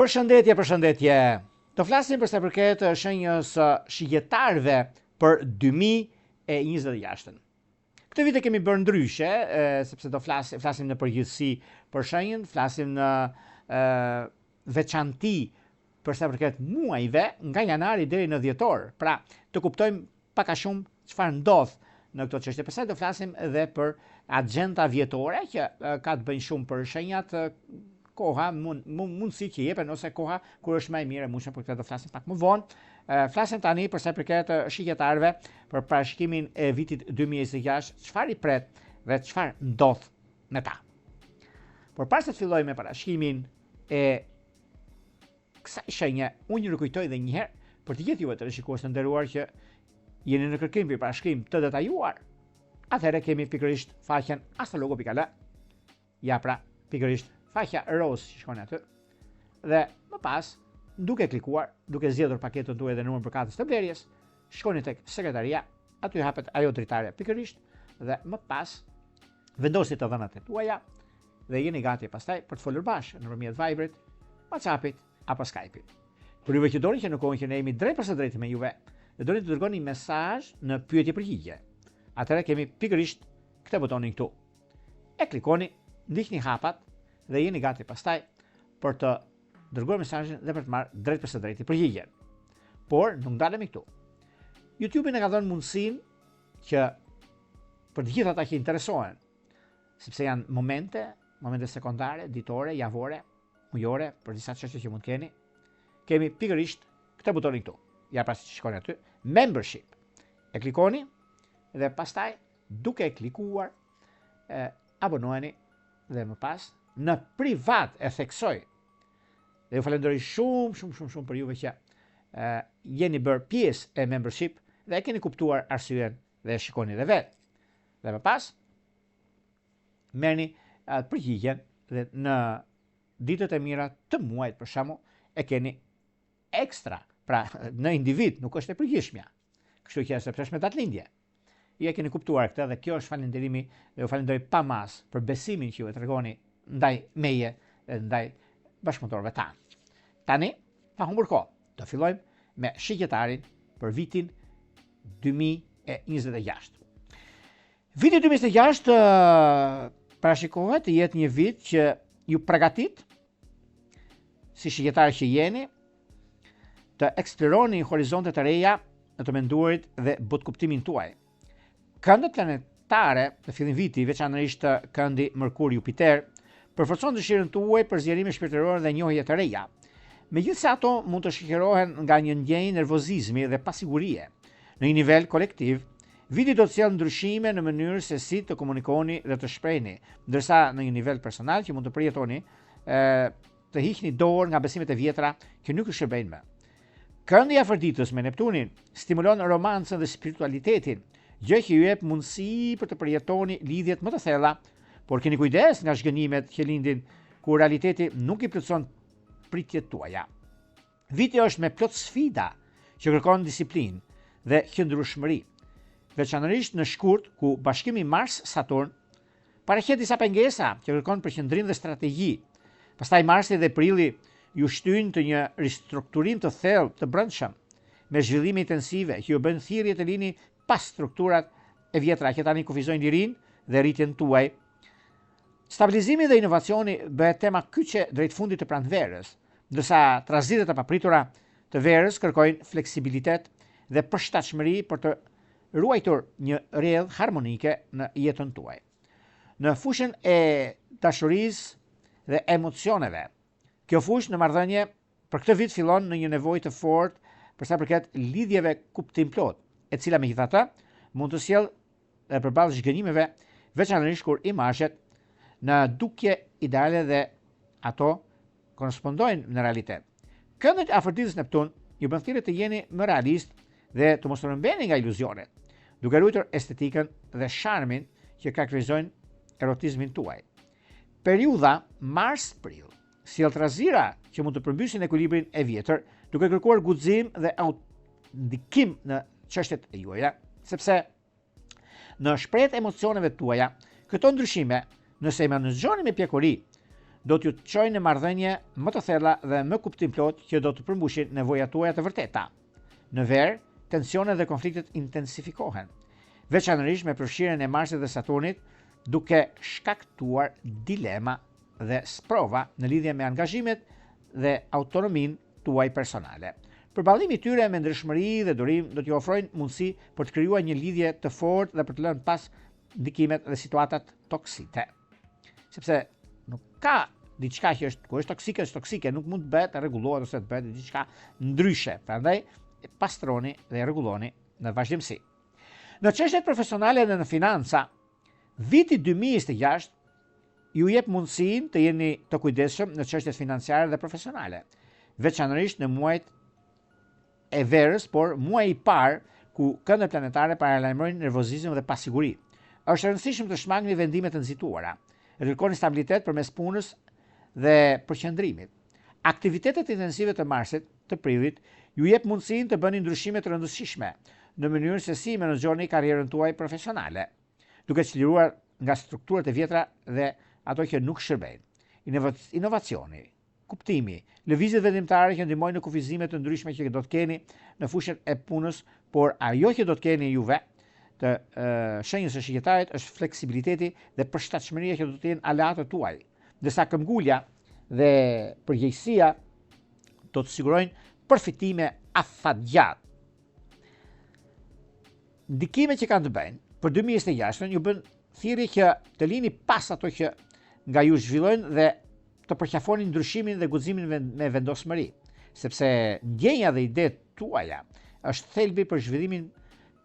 Përshëndetje. Të flasim për sa përket shenjës shigjetarëve për 2026. Këtë vit e kemi bërë ndryshe, sepse do flasim në përgjithësi për shenjën, flasim në veçanti për sa përket muajve nga janari deri në dhjetor. Pra, të kuptojmë pak a shumë çfarë ndodh në këto çështje. Pastaj do flasim edhe për agjenda vjetore që ka të bëjnë shumë për shenjat, koha mundësi që jepen ose koha kur është më e mirë e mundshme, për këtë do flasim pak më vonë. Flasim tani për sa përket shigjetarëve për parashikimin e vitit 2026, çfarë i pret dhe çfarë ndodh me ta. Por para se të filloj me parashikimin e kësaj shenje, unë ju rikujtoj edhe një herë për të gjithë juve të shikues të nderuar që jeni në kërkim për parashikim të detajuar. Atëherë kemi pikërisht faqen astrologo.al. Ja pra, pikërisht faqja roz që shkon aty. Dhe më pas, duke klikuar, duke zgjedhur paketën tuaj dhe numrin përkatës të blerjes, shkoni tek sekretaria, aty hapet ajo dritare pikërisht dhe më pas vendosni të dhënat e tuaja dhe jeni gati pastaj për të folur bashkë nëpërmjet Viberit, WhatsAppit apo Skype-it. Për juve që doni që në kohën që ne jemi drejt për së drejtë me juve, dhe doni të dërgoni mesazh në pyetje përgjigje. Atëherë kemi pikërisht këtë butonin këtu. E klikoni, ndiqni hapat dhe jeni gati pastaj për të dërguar mesazhin dhe për të marrë drejt për së drejti përgjigjen. Por nuk ndalemi këtu. YouTube-i na ka dhënë mundësinë që për të gjithë ata që interesohen, sepse janë momente sekondare, ditore, javore, mujore, për disa çështje që mund keni, kemi pikërisht këtë butonin këtu. Ja pra siç shikoni aty, membership. E klikoni dhe pastaj duke klikuar abonoheni dhe më pas në privat e theksoj. Dhe ju falenderoj shumë për juve që jeni bërë pjesë e membership dhe e keni kuptuar arsyen dhe shikoni dhe vetë. Dhe më pas, merrni përgjigjen dhe në ditët e mira të muajit për shembull e keni ekstra, pra në individ nuk është e përgjithshmja. Kështu që sepse është me datëlindje. Ju e keni kuptuar këtë dhe kjo është falënderimi dhe ju falenderoj pa mas për besimin që ju e tregoni ndaj meje dhe ndaj bashkëpunëtorëve tanë. Tani, pa humbur kohë, do fillojmë me shigjetarin për vitin 2026. Viti 2026 parashikohet të jetë një vit që ju përgatit, si shigjetarë që jeni, të eksploroni horizonte të reja në të menduarit dhe botkuptimin tuaj. Këndet planetare të fillim viti, veçanërisht këndi Mërkur-Jupiter, përforcon dëshirën tuaj për zgjerime shpirtërore dhe njohje të reja. Megjithse ato mund të shoqërohen nga një ndjenjë nervozizmi dhe pasigurie. Në një nivel kolektiv, viti do të sjellë ndryshime në mënyrë se si të komunikoni dhe të shprehni, ndërsa në një nivel personal që mund të përjetoni, të hiqni dorë nga besimet e vjetra që nuk ju shërbejnë më. Këndi i Afroditës me Neptunin stimulon romancën dhe spiritualitetin, gjë që ju jep mundësi për të përjetoni lidhjet më të thella, por keni kujdes nga zhgënjimet që lindin kur realiteti nuk i plotson pritjet tuaja. Viti është me plot sfida që kërkon disiplinë dhe qëndrueshmëri, veçanërisht në shkurt ku bashkimi Mars-Saturn paraqet disa pengesa që kërkon përqendrim dhe strategji. Pastaj Marsi dhe Prilli ju shtyjnë të një ristrukturim të thellë të brendshëm, me zhvillime intensive që ju bën thirrje të lini pas strukturat e vjetra që tani kufizojnë lirinë dhe rritjen tuaj. Stabilizimi dhe inovacioni bëhet tema kyçe drejt fundit të pranverës, ndërsa trazitët e papritura të verës kërkojnë fleksibilitet dhe përshtatshmëri për të ruajtur një rrjedhë harmonike në jetën tuaj. Në fushën e dashurisë dhe emocioneve, kjo fushë në marrëdhënie për këtë vit fillon në një nevojë të fortë për sa përket lidhjeve kuptim plot, e cila megjithatë mund të sjellë përballë zhgënjimeve, veçanërisht kur imazhet në dukje ideale dhe ato korrespondojnë në realitet. Këndet e Afroditës Neptun ju bën thirrje të jeni më realist dhe të mos rëmbeni nga iluzionet, duke ruajtur estetikën dhe sharmin që karakterizojnë erotizmin tuaj. Periudha Mars-Prill sjell trazira që mund të përmbysin ekuilibrin e vjetër, duke kërkuar guxim dhe ndikim në çështjet e juaja, sepse në shprehjet e emocioneve tuaja, këto ndryshime, nëse i menaxhoni me pjekuri, do t'ju të çojnë në marrëdhënie më të thella dhe më kuptimplot që do të përmbushin nevojat tuaja të vërteta. Në ver, tensionet dhe konfliktet intensifikohen, veçanërisht me përfshirjen e Marsit dhe Saturnit, duke shkaktuar dilema dhe sprova në lidhje me angazhimet dhe autonominë tuaj personale. Përballimi i tyre me ndryshmëri dhe durim do t'ju ofrojnë mundësi për të krijuar një lidhje të fortë dhe për të lënë pas ndikimet dhe situatat toksike. Sepse nuk ka diçka që është, kur është toksike, nuk mund të bëhet rregullohet ose të bëhet diçka ndryshe. Prandaj pastroni dhe rregulloni në vazhdimsi. Në çështjet profesionale dhe në financa, viti 2026 ju jep mundësinë të jeni të kujdesshëm në çështjet financiare dhe profesionale, veçanërisht në muajt e verës, por muaji i parë ku këndet planetare paralajmërojnë nervozizëm dhe pasiguri. Është e rëndësishme të shmangni vendime të nxituara. Kërkoni stabilitet përmes punës dhe përqendrimit. Aktivitetet intensive të Marsit, të Prillit, ju jep mundësinë të bëni ndryshime të rëndësishme në mënyrën se si menaxhoni karrierën tuaj profesionale, duke çliruar nga strukturat e vjetra dhe ato që nuk shërbejnë. Inovacioni, kuptimi, lëvizjet vendimtare që ndihmojnë në kufizime të ndryshme që do të keni në fushën e punës, por ajo që do të keni juve të shenjës së shqiptarit është fleksibiliteti dhe përshtatshmëria që do të jenë aleatët tuaj, ndërsa këmbgulja dhe përgjegjësia do të sigurojnë përfitime afatgjatë. Ndikimet që kanë të bëjnë për 2026 ju bën thirrje që të lini pas ato që nga ju zhvillojnë dhe të përqafoni ndryshimin dhe guximin me vendosmëri, sepse ndjenja dhe idetë tuaja është thelbi për zhvillimin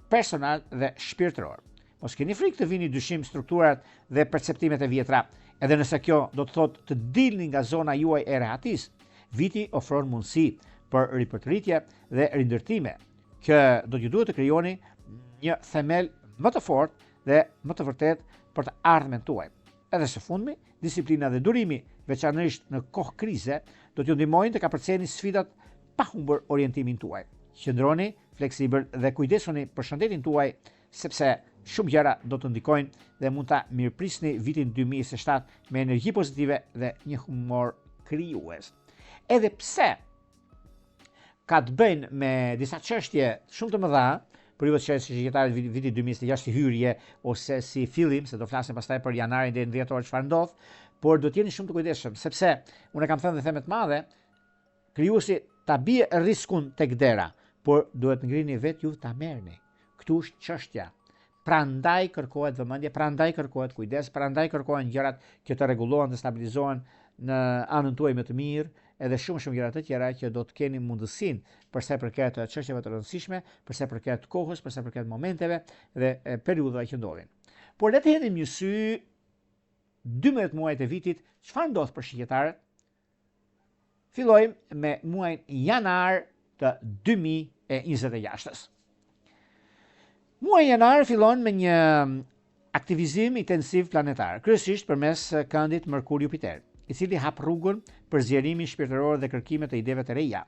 personal dhe shpirtëror. Mos keni frikë të vini dyshim strukturat dhe perceptimet e vjetra, edhe nëse kjo do të thotë të dilni nga zona juaj e rehatisë. Viti ofron mundësi për ripërtëritje dhe rindërtime, që do t'ju duhet të krijoni një themel më të fortë dhe më të vërtet për të ardhmen tuaj. Edhe së fundmi, disiplina dhe durimi, veçanërisht në kohë krize, do t'ju ndihmojnë të kapërceni sfidat pa humbur orientimin tuaj. Qëndroni fleksibël dhe kujdesuni për shëndetin tuaj, sepse shumë gjëra do të ndikojnë dhe mund ta mirëprisni vitin 2027 me energji pozitive dhe një humor krijues. Edhe pse ka të bëjnë me disa çështje shumë të mëdha, për ju që shqiptarët viti 2026 si hyrje ose si fillim, se do flasim pastaj për janarin deri në dhjetor çfarë ndodh, por do të jeni shumë të kujdesshëm, sepse unë kam thënë dhe themet madhe, krijuesi ta bie riskun tek dera, por duhet ngrini vetë ju ta merrni. Ktu është çështja. Prandaj kërkohet vëmendje, prandaj kërkohet kujdes, prandaj kërkohen gjërat që të rregullohen dhe stabilizohen në anën tuaj më të mirë, edhe shumë gjëra të tjera që do të keni mundësinë për sa i përket çështjeve të rëndësishme, për sa i përket kohës, për sa i përket momenteve dhe periudhave që ndodhin. Por le të hedhim një sy 12 muajt e vitit, çfarë ndodh për shqiptarët? Fillojmë me muajin janar të 2026. Muaji janar fillon me një aktivizim intensiv planetar, kryesisht përmes këndit Merkur-Jupiter, i cili hap rrugën për zgjerimin shpirtëror dhe kërkimet e ideve të reja.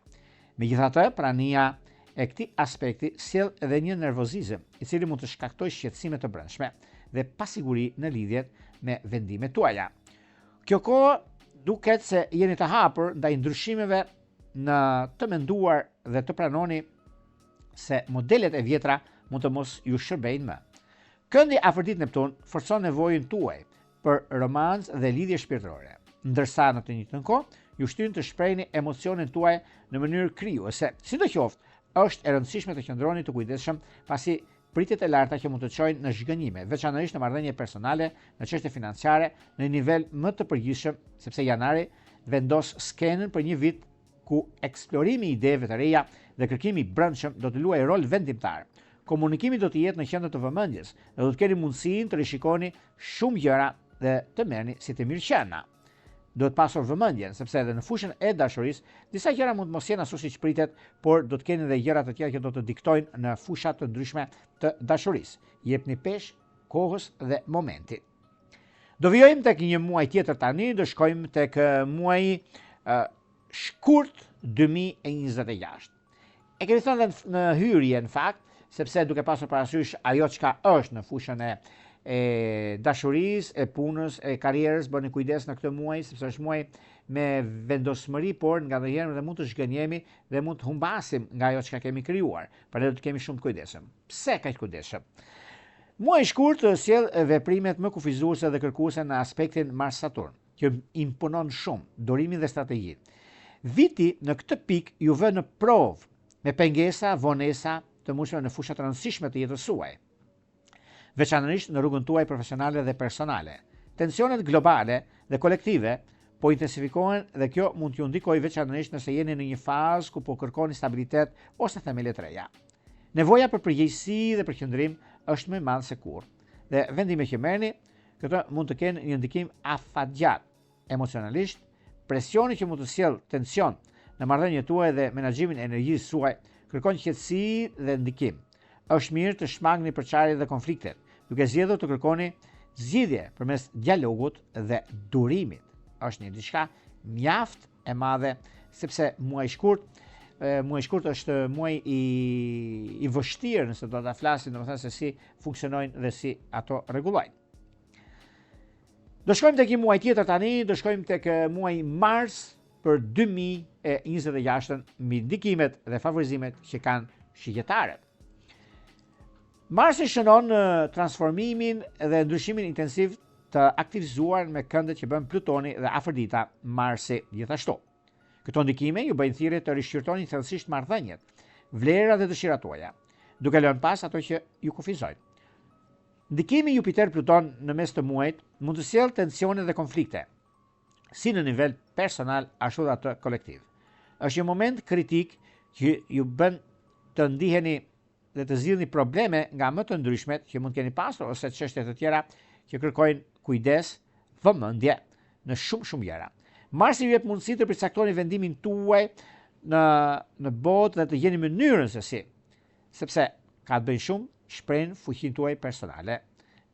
Megjithatë, prania e këtij aspekti sjell edhe një nervozizëm, i cili mund të shkaktojë shqetësime të brendshme dhe pasiguri në lidhje me vendimet tuaja. Kjo kohë duket se jeni të hapur ndaj ndryshimeve në të menduar dhe të pranoni se modelet e vjetra mund të mos ju shërbejnë më. Këndi Afrodit Neptun forcon nevojën tuaj për romancë dhe lidhje shpirtërore, ndërsa në të njëjtën kohë ju shtyn të shprehni emocionet tuaj në mënyrë krijuese. Sidoqoftë, është e rëndësishme të qëndroni të kujdesshëm pasi pritet e larta që mund të çojnë në zhgënjime, veçanërisht në marrëdhënie personale, në çështje financiare, në nivel më të përgjithshëm, sepse janari vendos skenën për një vit ku eksplorimi i ideve të reja dhe kërkimi i brendshëm do të luajë rol vendimtar. Komunikimi do të jetë në qendër të vëmendjes dhe do të keni mundësinë të rishikoni shumë gjëra dhe të merrni si të mirëqenia. Do të pasur vëmendjen, sepse edhe në fushën e dashurisë, disa gjëra mund të mos jenë ashtu siç pritet, por do të keni edhe gjëra të tjera që do të diktojnë në fusha të ndryshme të dashurisë. Jepni peshë kohës dhe momentit. Do vijojmë tek një muaj tjetër tani, do shkojmë tek muaji shkurt 2026. E kemi thënë në hyrje në fakt, sepse duke pasur parasysh ajo çka është në fushën e dashurisë, e punës, e karrierës, bëni kujdes në këtë muaj, sepse është muaj me vendosmëri, por nga ndonjëherë dhe mund të zhgënjemi dhe mund të humbasim nga ajo çka kemi krijuar. Prandaj do të kemi shumë të kujdesshëm. Pse kaq kujdesshëm? Muaj i shkurtë sjell veprimet më kufizuese dhe kërkuese në aspektin Mars-Saturn, që imponon shumë durimin dhe strategjinë. Viti në këtë pikë ju vë në provë me pengesa, vonesa të mundshme në fusha të rëndësishme të jetës suaj, veçanërisht në rrugën tuaj profesionale dhe personale. Tensionet globale dhe kolektive po intensifikohen dhe kjo mund t'ju ndikojë veçanërisht nëse jeni në një fazë ku po kërkoni stabilitet ose themele të reja. Nevoja për përgjegjësi dhe përqendrim është më e madhe se kurrë. Dhe vendimet që merrni, këto mund të kenë një ndikim afatgjat emocionalisht, presioni që mund të sjellë tension në marrëdhëniet tuaja dhe menaxhimin e energjisë suaj kërkon qetësi dhe ndikim. Është mirë të shmangni përçarjet dhe konfliktet, duke zgjedhur të kërkoni zgjidhje përmes dialogut dhe durimit. Është një diçka mjaft e madhe, sepse muaj i shkurt është muaj i vështirë nëse do ta flasim, domethënë se si funksionojnë dhe si ato rregullojnë. Do shkojmë tek një muaj tjetër tani, do shkojmë tek muaji Mars për 2026 mbi ndikimet dhe favorizimet që kanë shigjetarët. Marsi shënon transformimin dhe ndryshimin intensiv të aktivizuar me këndet që bën Plutoni dhe Afrodita Marsi gjithashtu. Këto ndikime ju bëjnë thirrje të rishqyrtoni thellësisht marrëdhëniet, vlerat dhe dëshirat tuaja, duke lënë pas ato që ju kufizojnë. Ndikimi Jupiter-Pluton në mes të muajit mund të sjellë tensione dhe konflikte, si në nivel personal ashtu dhe atë kolektiv. Është një moment kritik që ju bën të ndiheni dhe të zgjidhni probleme nga më të ndryshmet që mund keni pasur ose çështje të tjera që kërkojnë kujdes, vëmendje në shumë gjëra. Marsi ju jep mundësi të përcaktoni vendimin tuaj në botë dhe të gjeni mënyrën se si, sepse ka të bëjë shumë shprehin fuqinë tuaj personale,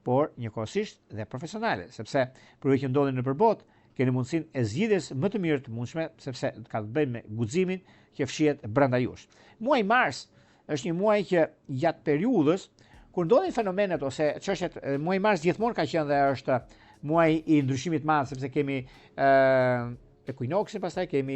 por njëkohësisht dhe profesionale, sepse për që ndodhin nëpër botë, keni mundësinë e zgjidhjes më të mirë të mundshme, sepse ka të bëjë me guximin që fshihet brenda jush. Muaji Mars është një muaj që gjatë periudhës kur ndodhin fenomenet ose çështjet, muaji Mars gjithmonë ka qenë dhe është muaj i ndryshimit të madh, sepse kemi ekuinoksin, pastaj kemi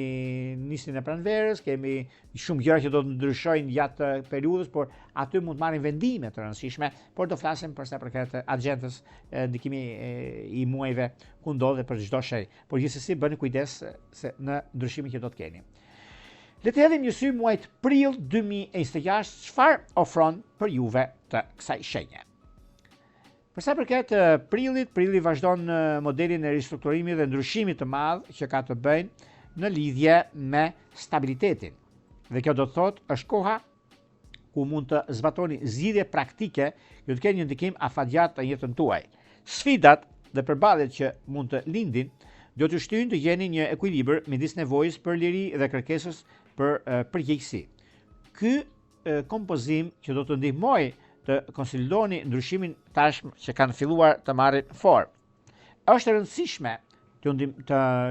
nisjen e pranverës, kemi shumë gjëra që do të ndryshojnë gjatë periudhës, por aty mund të marrin vendime të rëndësishme, por do flasim për sa përket agjendës, ndikimi i muajve ku ndodh dhe për çdo shenjë. Por gjithsesi bëni kujdes se në ndryshimin që do të keni. Le të hedhim një sy muajit prill 2026, çfarë ofron për juve të kësaj shenje. Për sa përket prillit, prilli vazhdon në modelin e ristrukturimit dhe ndryshimit të madh që ka të bëjnë në lidhje me stabilitetin. Dhe kjo do të thotë është koha ku mund të zbatoni zgjidhje praktike që të kenë një ndikim afatgjat në jetën tuaj. Sfidat dhe përballjet që mund të lindin do t'ju shtyjnë të gjeni një ekuilibër midis nevojës për liri dhe kërkesës për përgjegjësi. Ky kompozim që do të ndihmojë të konsolidoni ndryshimin tashmë që kanë filluar të marrin formë. Është e rëndësishme të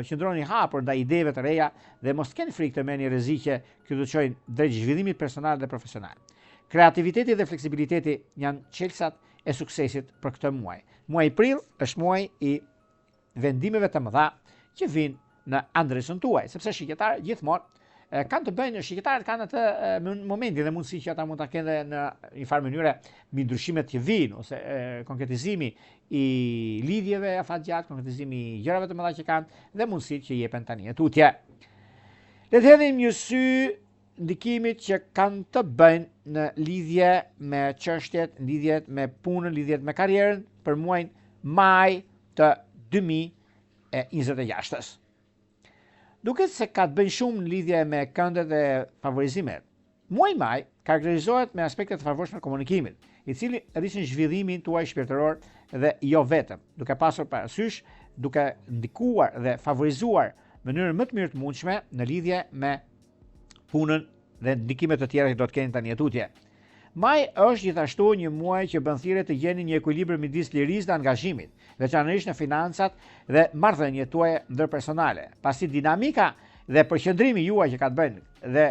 qëndroni hapur ndaj ideve të reja dhe mos keni frikë të merrni rreziqe që do të çojnë drejt zhvillimit personal dhe profesional. Kreativiteti dhe fleksibiliteti janë çelësat e suksesit për këtë muaj. Muaji prill është muaj i vendimeve të mëdha që vijnë në adresën tuaj, sepse shigjetarët gjithmonë kanë të bëjnë, shigjetarët kanë atë momentin dhe mundësi që ata mund ta kenë në një farë mënyre mbi ndryshimet që vijnë ose konkretizimi i lidhjeve afatgjat, konkretizimi i gjërave të mëdha që kanë dhe mundësitë që jepen tani tutje. Le të hedhim një sy ndikimit që kanë të bëjnë në lidhje me çështjet, lidhjet me punën, lidhjet me karrierën për muajin maj të 2026. Duket se ka të bëjë shumë në lidhje me këndet dhe favorizimet. Muaji maj karakterizohet me aspekte të favorshme të komunikimit, i cili rrisin zhvillimin tuaj shpirtëror dhe jo vetëm, duke pasur parasysh, duke ndikuar dhe favorizuar në mënyrën më të mirë të mundshme në lidhje me punën dhe ndikimet të tjera që do të keni tani tutje. Maj është gjithashtu një muaj që bën thirrje të gjeni një ekuilibër midis lirisë dhe angazhimit, veçanërisht në financat dhe marrëdhëniet tuaja ndërpersonale, pasi dinamika dhe përqendrimi juaj që ka të bëjnë dhe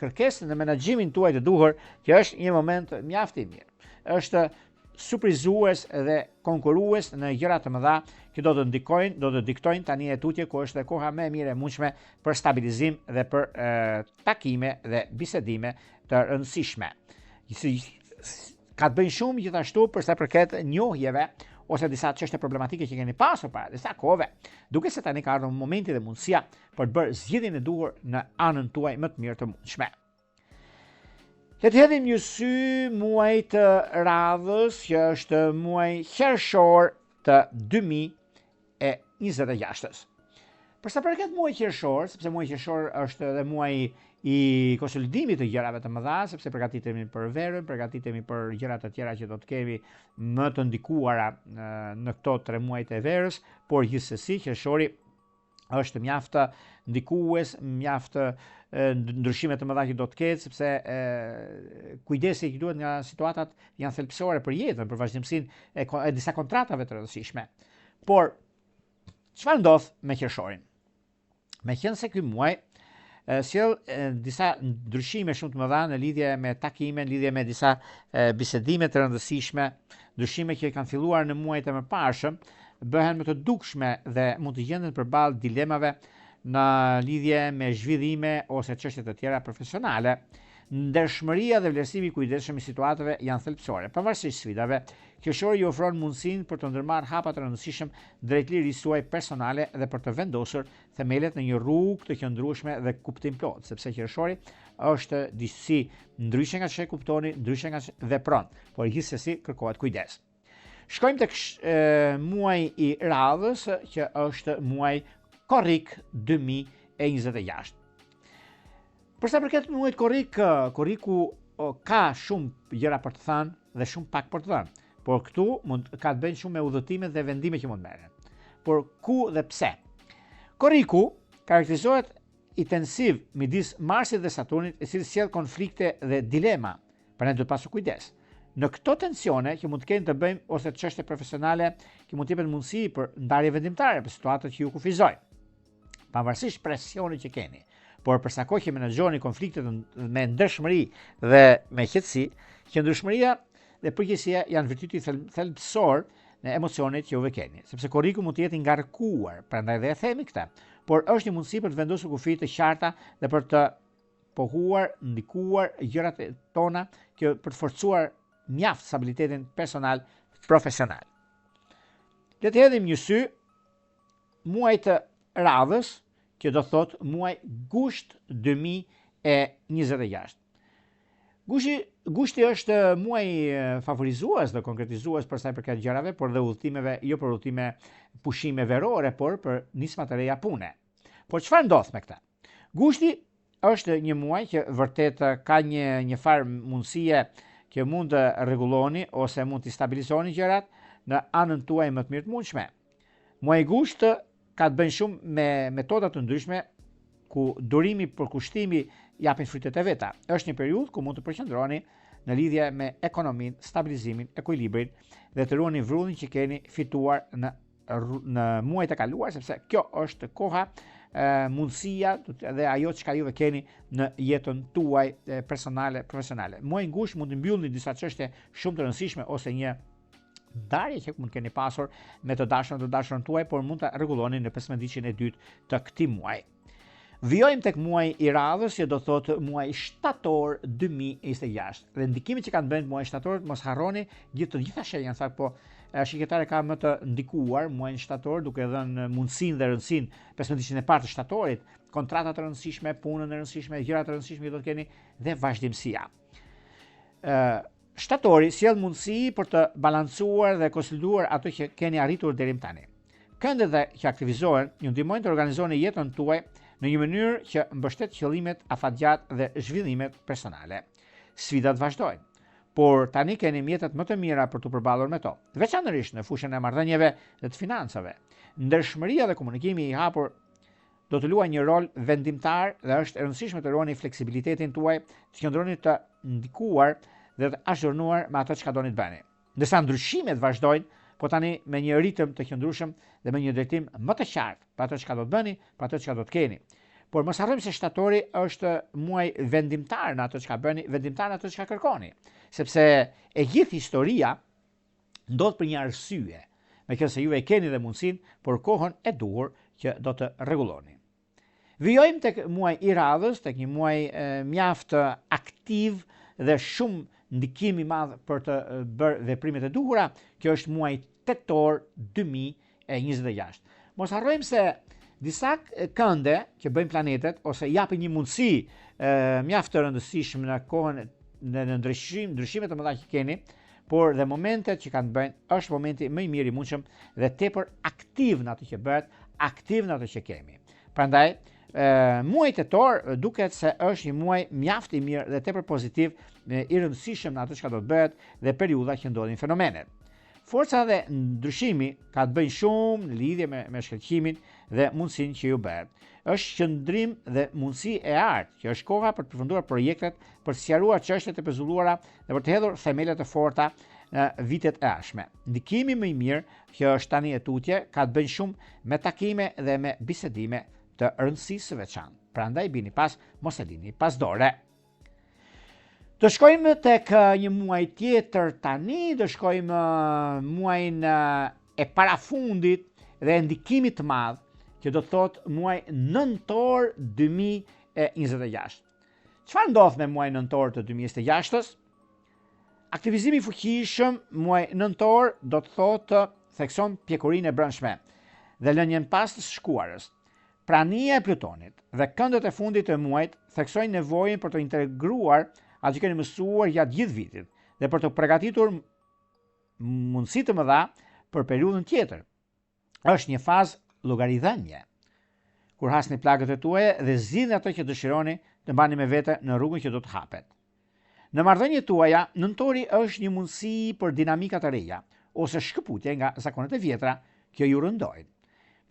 kërkesën në menaxhimin tuaj të duhur, që është një moment mjaft i mirë. Është surprizues dhe konkurues në gjëra të mëdha që do të diktojnë tani e tutje ku është koha më e mirë e mundshme për stabilizim dhe për takime dhe bisedime të rëndësishme. Ka të bëjnë shumë gjithashtu për sa përket njohjeve ose disa çështje problematike që keni pasur para disa kohëve, duke se tani ka ardhur momenti dhe mundësia për të bërë zgjedhjen e duhur në anën tuaj më të mirë të mundshme. Le të hedhim një sy muajit të radhës, që është muaji qershor të 2026. Për sa përket muajit qershor, sepse muaji qershor është edhe muaji i konsolidimit të gjërave të mëdha, sepse përgatitemi për verën, përgatitemi për gjëra të tjera që do të kemi më të ndikuara në këto 3 muajt e verës, por gjithsesi qershori është mjaft ndikues, mjaft ndryshime të mëdha që do të ketë, sepse kujdesi që duhet nga situatat janë thelbësore për jetën, për vazhdimsinë e disa kontratave të rëndësishme. Por çfarë ndodh me qershorin? Meqense se ky muaj sjell disa ndryshime shumë të mëdha në lidhje me takime, në lidhje me disa bisedime të rëndësishme, ndryshime që kanë filluar në muajt e mëparshëm, bëhen më të dukshme dhe mund të gjenden përballë dilemave në lidhje me zhvillime ose çështje të tjera profesionale. Ndershmëria dhe vlerësimi i kujdesshëm i situatave janë thelbësore. Pavarësisht sfidave, qershori ju ofron mundësinë për të ndërmarrë hapa të rëndësishëm drejt lirisë suaj personale dhe për të vendosur themelet në një rrugë të qëndrueshme dhe kuptim plot, sepse qershori është disi ndryshe nga ç'e kuptoni, ndryshe nga ç'e vepron, por gjithsesi kërkohet kujdes. Shkojmë tek muaji i radhës, që është muaji korrik 2026. Për sa përket muajit korrik, korriku ka shumë gjëra për të thënë dhe shumë pak për të thënë, por këtu ka të bëjë shumë me udhëtimet dhe vendimet që mund merren. Por ku dhe pse? Korriku karakterizohet intensiv midis Marsit dhe Saturnit, i cili sjell konflikte dhe dilema, prandaj duhet pasur kujdes. Në këto tensione që mund të kenë të bëjmë ose çështje profesionale që mund të jepen mundësi për ndarje vendimtare për situatët që ju kufizojnë. Pavarësisht presionit që keni, por përsa kohë që menaxhoni konfliktet me ndershmëri dhe me qetësi, qëndrueshmëria dhe përgjegjësia janë virtyte thelbësor në emocionet që juve keni, sepse korriku mund të jetë i ngarkuar, prandaj dhe e themi këtë, por është një mundësi për të vendosur kufi të qarta dhe për të pohuar, ndikuar gjërat tona, për të forcuar mjaft stabilitetin personal profesional. Le të hedhim një sy muajit të radhës, që do thot muaj gusht 2026. Gushti është muaj favorizues dhe konkretizues për sa i përket gjërave, por dhe udhëtimeve, jo për udhëtime pushime verore, por për nisma të reja pune. Por çfarë ndodh me këtë? Gushti është një muaj që vërtet ka një farë mundësie që mund të rregulloni ose mund të stabilizoni gjërat në anën tuaj më të mirë të mundshme. Muaji gusht ka të bëjnë shumë me metoda të ndryshme ku durimi për kushtimi japin frytet e veta. Është një periudhë ku mund të përqendroni në lidhje me ekonominë, stabilizimin, ekuilibrin dhe të ruani vrudhin që keni fituar në muajt e kaluar, sepse kjo është koha, mundësia dhe ajo çka juve keni në jetën tuaj personale, profesionale. Muaji gusht mund të mbyllni disa çështje shumë të rëndësishme ose një darje që mund keni pasur me të dashurën tuaj, por mund ta rregulloni në 15-ditën e dytë të këtij muaji. Vijojmë tek muaji i radhës, që do thotë muaji shtator 2026. Dhe ndikimet që kanë bënë muaji shtator, mos harroni, të gjitha shenjat thak, po shiketare ka më të ndikuar muajin shtator, duke dhënë mundësinë dhe rëndësinë 15-ditën e parë të shtatorit, kontrata të rëndësishme, punën e rëndësishme, gjëra të rëndësishme që do të keni dhe vazhdimësia. Shtatori sjell mundësi për të balancuar dhe konsoliduar ato që keni arritur deri më tani. Këndet që aktivizohen ju ndihmojnë të organizoni jetën tuaj në një mënyrë që mbështet qëllimet afatgjat dhe zhvillimet personale. Sfidat vazhdojnë, por tani keni mjetet më të mira për të përballur me to, veçanërisht në fushën e marrëdhënieve dhe të financave. Ndershmëria dhe komunikimi i hapur do të luajë një rol vendimtar dhe është e rëndësishme të ruani fleksibilitetin tuaj, të qëndroni të ndikuar dhe të azhurnuar me ato çka doni të bëni. Ndërsa ndryshimet vazhdojnë, po tani me një ritëm të qëndrueshëm dhe me një drejtim më të qartë për ato çka do të bëni, për ato çka do të keni. Por mos harrojmë se shtatori është muaj vendimtar në ato çka bëni, vendimtar në ato çka kërkoni, sepse e gjithë historia ndodh për një arsye, meqense juve keni dhe mundësinë, por kohën e duhur që do të rregulloni. Vijojmë tek muaji i radhës, tek një muaj mjaft aktiv dhe shumë ndikim i madh për të bërë veprimet e duhura. Kjo është muaji tetor 2026. Mos harrojmë se disa kënde që bëjnë planetet ose japin një mundësi mjaft të rëndësishme në kohën në ndryshime të mëdha që keni, por dhe momentet që kanë bëjnë është momenti më i mirë i mundshëm dhe tepër aktiv në atë që bëhet, aktiv në atë që kemi. Prandaj muaji tetor duket se është një muaj mjaft i mirë dhe tepër pozitiv, i rëndësishëm në atë që do të bëhet dhe periudha që ndodhin fenomenet. Forca dhe ndryshimi ka të bëjnë shumë në lidhje me shkëlqimin dhe mundësinë që ju bëhet. Është qëndrim dhe mundësi e artë, që është koha për të përfunduar projektet, për të sqaruar çështjet e pezulluara dhe për të hedhur themelet e forta në vitet e ardhshme. Ndikimi më i mirë që është tani e tutje ka të bëjnë shumë me takime dhe me bisedime të rëndësisë së veçantë. Prandaj bini pas, mos e lini pas dore. Do shkojmë tek një muaj tjetër tani, do shkojmë muajin e parafundit dhe ndikimit të madh, që do të thotë muaj nëntor 2026. Çfarë ndodh me muajin nëntor të 2026-s? Aktivizimi i fuqishëm muaj nëntor do të thotë thekson pjekurinë e brendshme dhe lënien pas të shkuarës. Prania e Plutonit dhe këndet e fundit të muajit theksojnë nevojën për të integruar atë që keni mësuar gjatë gjithë vitit dhe për të përgatitur mundësi të mëdha për periudhën tjetër. Është një fazë llogaridhënie, kur hasni plagët e tuaja dhe zgjidhni ato që dëshironi të mbani me vete në rrugën që do të hapet. Në marrëdhëniet tuaja, nëntori është një mundësi për dinamika të reja ose shkëputje nga zakonet e vjetra që ju rëndojnë.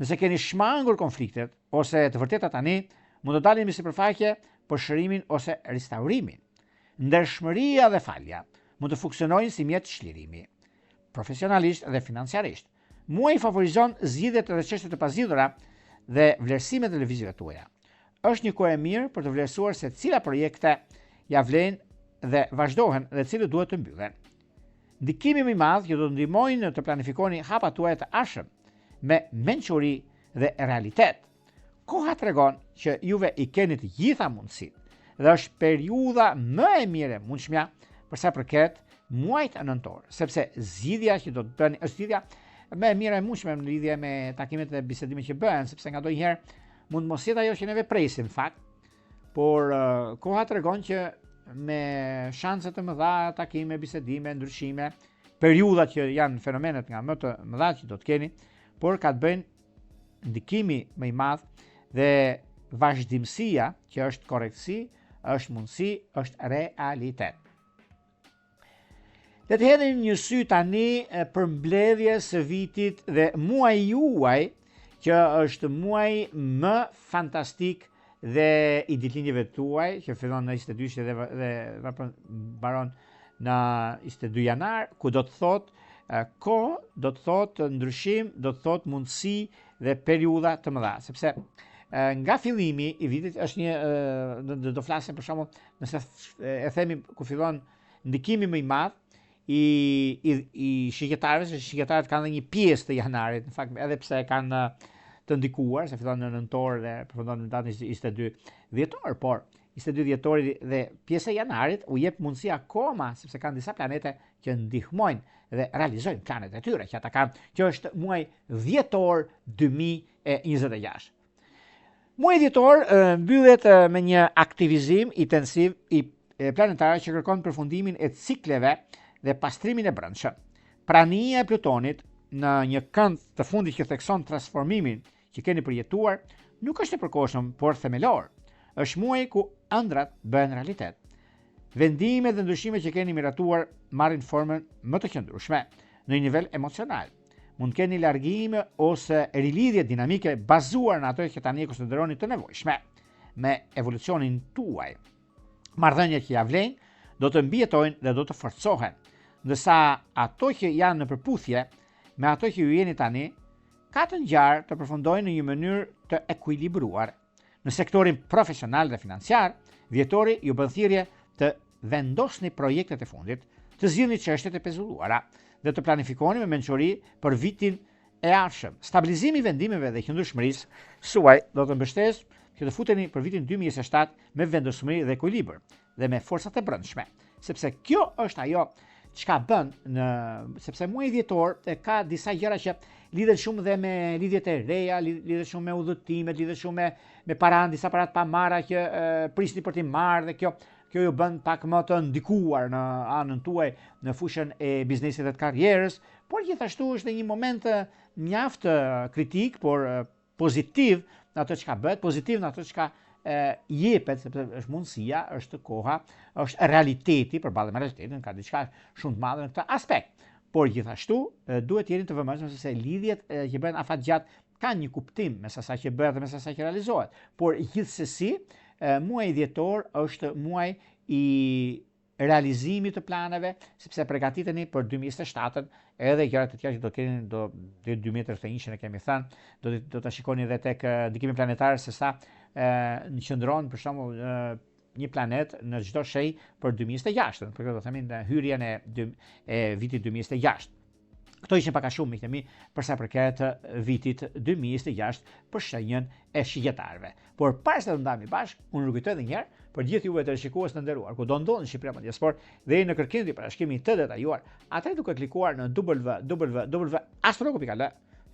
Nëse keni shmangur konfliktet ose të vërteta tani, mund të dalin mbi sipërfaqe për shërimin ose restaurimin. Ndershmëria dhe falja mund të funksionojnë si mjet çlirimi, profesionalisht dhe financiarisht. Muaji favorizon zgjidhjet dhe çështjet e pazgjidhura dhe vlerësimet e lëvizjeve tuaja. Është një kohë e mirë për të vlerësuar se cila projekte ja vlen dhe vazhdohen dhe cilët duhet të mbyllen. Ndikimi më i madh që do të ndihmojnë të planifikoni hapat tuaja të ardhshëm me mençuri dhe realitet. Koha tregon që juve i keni të gjitha mundësitë dhe është periudha më e mirë e mundshme për sa përket muajit nëntor, sepse zgjidhja që do të bëni është zgjidhja më e mirë e mundshme në lidhje me takimet dhe bisedimet që bëhen, sepse ngadonjëherë mund mos jetë ajo që neve presim në fakt, por koha tregon që me shanse të mëdha, takime, bisedime, ndryshime, periudha që janë fenomenet nga më të mëdha që do të keni, por ka të bëjnë ndikimi më i madh dhe vazhdimësia që është korrektësi, është mundësi, është realitet. Le të hedhim një sy tani për mbledhjes së vitit dhe muaji juaj, që është muaji më fantastik dhe i ditëlindjeve tuaj, që fillon në 22 dhe mbaron në 22 janar, ku do të thotë kohë, do të thotë ndryshim, do të thotë mundësi dhe periudha të mëdha, sepse nga fillimi i vitit është një, do flasim për shembull, nëse e themi ku fillon ndikimi më i madh i shqiptarëve, se shqiptarët kanë dhe një pjesë të janarit, në fakt edhe pse kanë të ndikuar, se fillon në nëntor dhe përfundon në datën 22 dhjetor, por 22 dhjetori dhe pjesa e janarit u jep mundësi akoma, sepse kanë disa planete që ndihmojnë dhe realizojnë planet e tyre që ata kanë, që është muaj dhjetor 2026. Muaji dhjetor mbyllet me një aktivizim intensiv i planetar që kërkon përfundimin e cikleve dhe pastrimin e brendshëm. Prania e Plutonit në një kënd të fundit që thekson transformimin që keni përjetuar nuk është e përkohshëm, por themelor. Është muaji ku ëndrat bëhen realitet. Vendimet dhe ndryshimet që keni miratuar marrin formën më të qëndrueshme në një nivel emocional. Mund keni largime ose rilidhje dinamike bazuar në ato që tani e konsideroni të nevojshme me evolucionin tuaj. Marrëdhëniet që ja vlen do të mbijetojnë dhe do të forcohen, ndërsa ato që janë në përputhje me ato që ju jeni tani, ka të ngjarë të përfundojnë në një mënyrë të ekuilibruar. Në sektorin profesional dhe financiar, dhjetori ju bën thirrje të vendosni projektet e fundit, të zgjidhni çështjet e pezulluara dhe të planifikoni me mençuri për vitin e ardhshëm. Stabilizimi i vendimeve dhe qëndrueshmërisë suaj do të mbështesë që të futeni për vitin 2027 me vendosmëri dhe ekuilibër dhe me forcat e brendshme, sepse kjo është ajo çka bën sepse muaji dhjetor ka disa gjëra që lidhen shumë dhe me lidhjet e reja, lidhet shumë me udhëtimet, lidhet shumë me paranë, disa parat pa marra që prisni për t'i marrë dhe kjo ju bën pak më të ndikuar në anën tuaj në fushën e biznesit dhe të karrierës, por gjithashtu është një moment mjaft kritik, por pozitiv në ato çka bëhet, pozitiv në ato çka jepet, sepse është mundësia, është koha, është realiteti, përballë me realitetin, ka diçka shumë të madhe në këtë aspekt. Por gjithashtu duhet jeni të vëmendshëm se lidhjet që bëhen afatgjatë kanë një kuptim mes asaj që bëhet dhe mes asaj që realizohet. Por gjithsesi, muaji dhjetor është muaj i realizimit të planeve, sepse përgatiteni për 2027-ën edhe gjërat e tjera që do keni do 2031 e kemi thënë, do ta shikoni edhe tek ndikimi planetar se sa qëndron për shembull një planet në çdo shej për 2026, për këtë do themi në hyrjen e vitit 2026. Këto ishin pak a shumë, miqtë mi, për sa përket vitit 2026 për shenjën e shigjetarëve. Por para se të ndajemi bashkë, unë rikujtoj edhe një herë për gjithë juve të shikues të nderuar, ku do ndodhen në Shqipëri apo diaspor dhe në kërkimin e parashikimit të detajuar, atëherë duke klikuar në www.astrologo.al,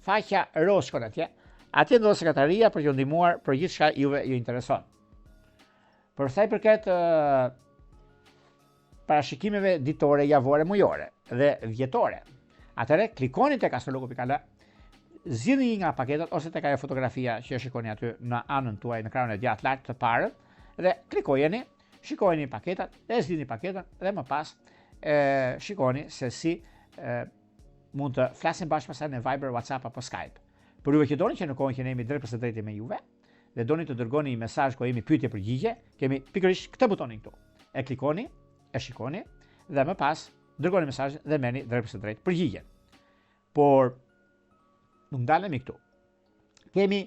faqja roz shkon atje. Atje ndodhet sekretaria për t'ju ndihmuar për gjithçka juve ju intereson. Për sa i përket parashikimeve ditore, javore, mujore dhe vjetore, atëherë klikoni tek astrologo.al, zgjidhni një nga paketat ose tek ajo fotografia që shikoni aty në anën tuaj në ekranin e djathtë lart të parë dhe klikojeni, shikojeni paketat dhe zgjidhni paketën dhe më pas shikoni se si mund të flasim bashkë pastaj në Viber, WhatsApp apo Skype. Për juve që doni që në kohën që ne jemi drejt për së drejti me juve dhe doni të dërgoni një mesazh ku jemi pyetje përgjigje, kemi pikërisht këtë butonin këtu. E klikoni, e shikoni dhe më pas dërgoni mesazh dhe merrni drejt për së drejt përgjigjen. Por nuk ndalemi këtu. Kemi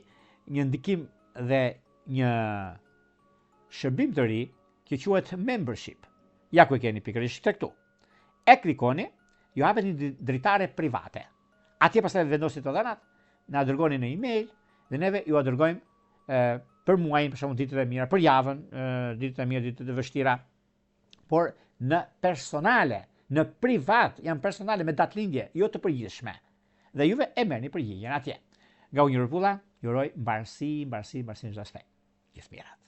një ndikim dhe një shërbim të ri që quhet membership. Ja ku e keni pikërisht këtu. E klikoni, ju hapet një dritare private. Atje pastaj vendosni të dhënat, na dërgoni në email dhe neve ju a dërgojmë për muajin, për shembull ditët e mira, për javën, ditët e mira, ditët e vështira, por në personale, në privat, janë personale me datëlindje, jo të përgjithshme. Dhe juve e merrni përgjigjen atje. Nga unë Rrupulla, ju uroj mbarësi në çdo aspekt. Gjithë mirat.